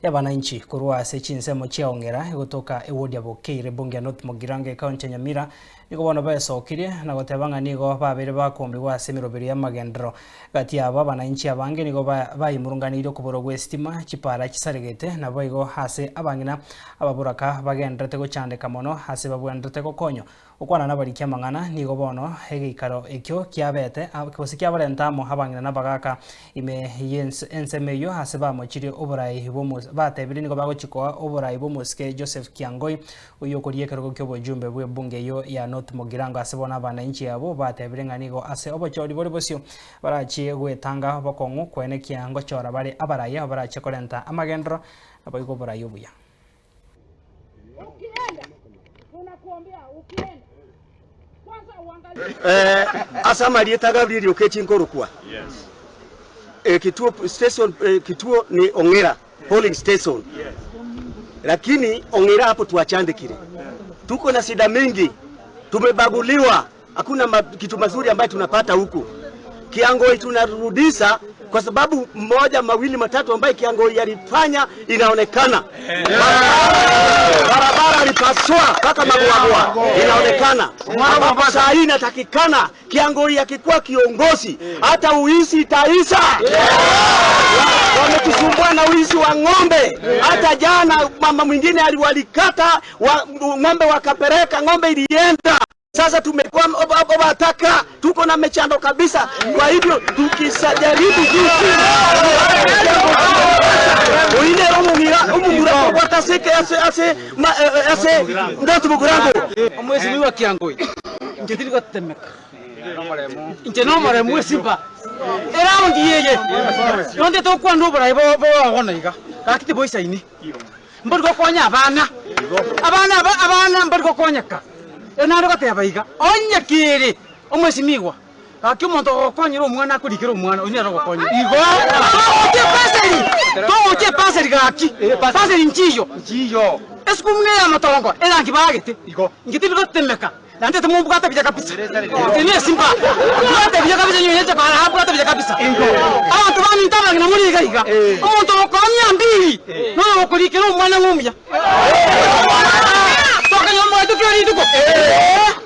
ya bananchi kurwa ase chinsemo chia ongera gotoka ewodi ya Bokeire bunge ya North Mogirango county ya Nyamira niko bono baesokirie na gotebanga nigo babere bakombigwa ase miroberi ya magendero gati aba bananchi abange nigo bayimurunganirio kuboro gwestima chipara chisaregete na boigo ase abangina ababuraka bagendrete gochandeka mono ase babwendrete gokonyo ukwana nabarikia mangana nigo bono egikaro ekyo kiabete kibosikia barentamo abangina nabagaka ime ensemeyo ase bamochire oborai bomus batebiri nigo bagochikoa oborai bomuske Joseph Kiangoi uyo koriekero kyobojumbe bwe bunge yo ya North Mogirango ase bona bananchi abo batebire nganigo ase obochori bori bosio barachi gwetanga bokongu kwene kiango chora bare abaraya barachi korenta amagendro abaiko borai obuya ukienda tunakuombea ukienda kwanza uangalie asama lieta Gabriel Okechi Nkorokwa. Kituo station kituo ni Ongera polling station. Lakini Ongera hapo tuachandikire. Tuko na shida mingi. Tumebaguliwa. Hakuna kitu mazuri ambayo tunapata huku. Kiangoi tunarudisha kwa sababu mmoja mawili matatu ambayo Kiangoi yalifanya inaonekana. Barabara ilipaswa mpaka Magwagwa inaonekana. Ambapo saa hii inatakikana Kiangoi akikuwa kiongozi hata uizi itaisha. Wametusumbua na uizi wa ng'ombe. Hata jana mama mwingine aliwalikata ng'ombe wakapeleka ng'ombe ilienda. Sasa tumekuwa obataka tuko na mechando kabisa. Kwa hivyo tukisajaribu hivi uine umumura wataseke ase ndoto mukurango omwezi niwa Kiangoi njetiri gotemeka nje no maremu simba era ngiyeye nonde to kwa ndo bara bo wona iga kakite boisa ini mbargo konya abana mbargo konyaka enaro gatebaiga onya kiri omwezi migwa akimonto konyira omwana kurikira omwana onyara gokonya igo oche paseri gaki paseri nchiyo eskumune ya matongo erangi bagete igo ngiti bigotemeka nante tumubugata bija kabisa tene simba bugata bija kabisa nyenye bara habugata bija kabisa igo abantu bani ntaba na muri iga omonto konya mbiri no kurikira omwana ngumya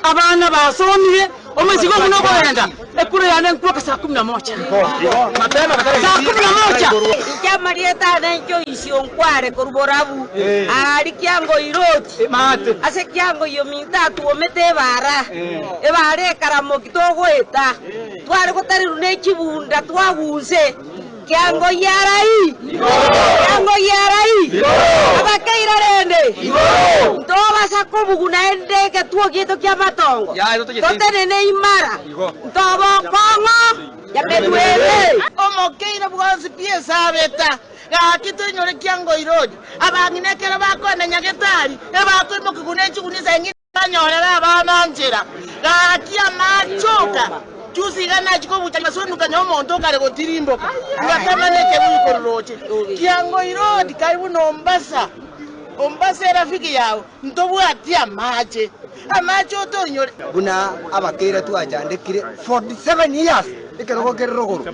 abana basomire omuzigo muno kwenda ekuru yane nkuka saa 11 mapema saa 11 icyama rieta n'icyo isiyonkware kuruborabu ari Kiangoi iroti ase Kiangoi yo mintatu omete bara ebare karamo kitogweta twari gutariru n'ekibunda twaguze Kiangoi yarai abakeira rende ndoba sakobuguna endeke tuogito kya matongo totene ne imara ndobo kongo ya bedwele omokeira bwanzi piesa beta gakito nyore Kiangoi road abanginekera bakona nyagetari ebakwimo kuguna ekiguniza engine kanyorera abana njira gakia machoka Juzi gana chiko buchanga sonu kanyo monto kare gotirimboka ngatamaneke buyikororoche Kiangoi road karibu no Mombasa rafiki yao ntobu atia amache otonyore buna abakeira tuachandikire 47 years ikero kerrogoro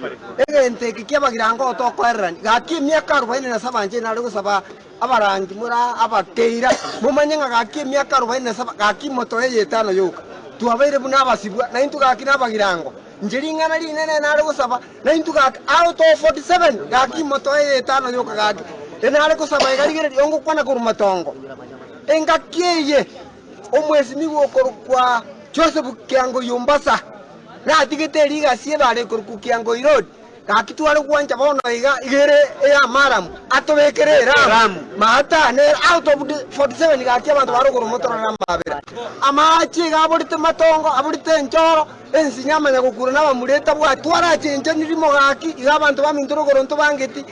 egente kikiabagirango otokwererani gaki miaka 47 nje nari gusaba abarangi mura abakeira mumanyenga gaki miaka 47 gaki moto yetano yoka tuabaire buna abasibwa na intu gaki nabagirango njiringana linene nari gusaba na intu gaki out of 47 gaki moto yetano yoka gaki enale kusaba igarigere yongo kwana kurumatongo engakieye omwezi niwo korukwa Joseph Kiangoi Yombasa na tigiteri gasie bare korukwa Kiangoi road gakitware kwanja bono igere ya maramu atobekere ramu mata ne out of 47 gaki abantu baro kurumotora na mabera amachi gaburite matongo aburite njoro ensinyama nyagukura na bamureta bwa twara chenje nirimo gaki igabantu bamindoro goronto bangeti